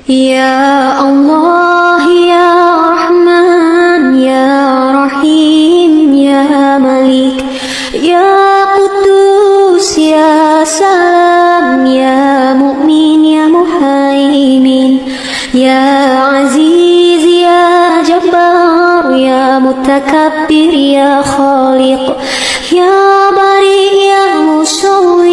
يا الله يا رحمن يا رحيم يا ملك يا قدوس يا سلام يا مؤمن يا مهيمن يا عزيز يا جبار يا متكبر يا خالق يا بريء يا مصور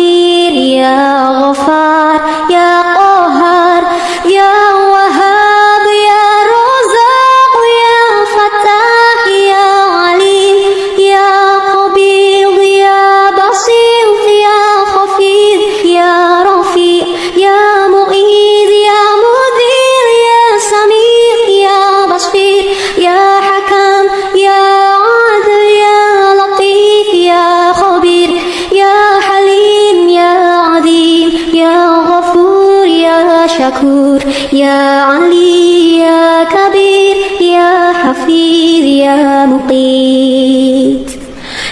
يا غفار يا قهار يا وهاب يا رزاق يا فتاح يا عليم يا قبيض يا بسيط يا خفيض يا رفيع يا مؤيد يا مدير يا سميع يا بصير يا حكم يا عادل يا لطيف يا خبير يا حليم يا عظيم يا غفور يا شكور يا علي يا كبير يا حفيظ يا مقيت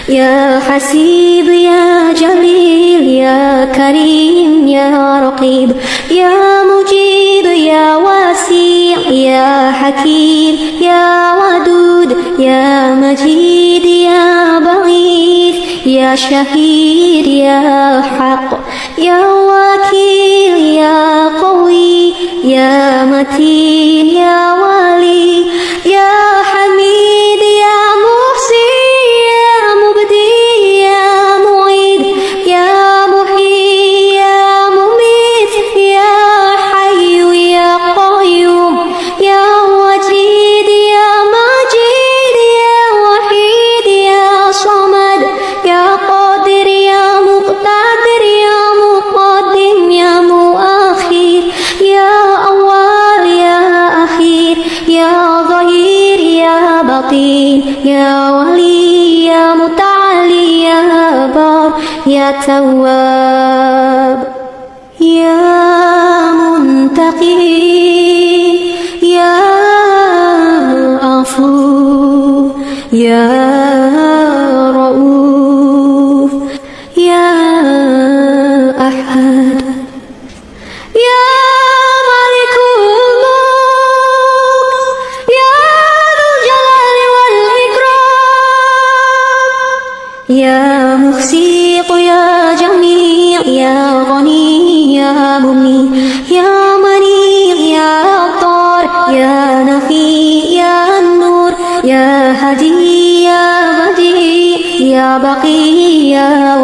يا حسيب يا جليل يا كريم يا رقيب يا مجيب يا واسع يا حكيم يا ودود يا مجيد يا بغيث يا شهيد يا حق يا وكيل يا قوي يا متين يا ولي يا حميد يا محسن يا مبدي يا معيد يا محيي يا مميت يا حي يا قيوم يا وجيد يا مجيد يا وحيد يا صمد يا قادر يا مقتدر يا مقدم يا مؤخر يا أول يا أخير يا ظهير يا بطين يا ولي يا متعالي يا بار يا تواب يا منتقم يا عفو يا رؤوف يا أحد يا ملك الملك يا ذو الجلال والإكرام يا مخسيق يا جميع يا غني يا مغني يا منيع يا عطار يا نفي يا النور يا هدي يا بديع يا بقي يا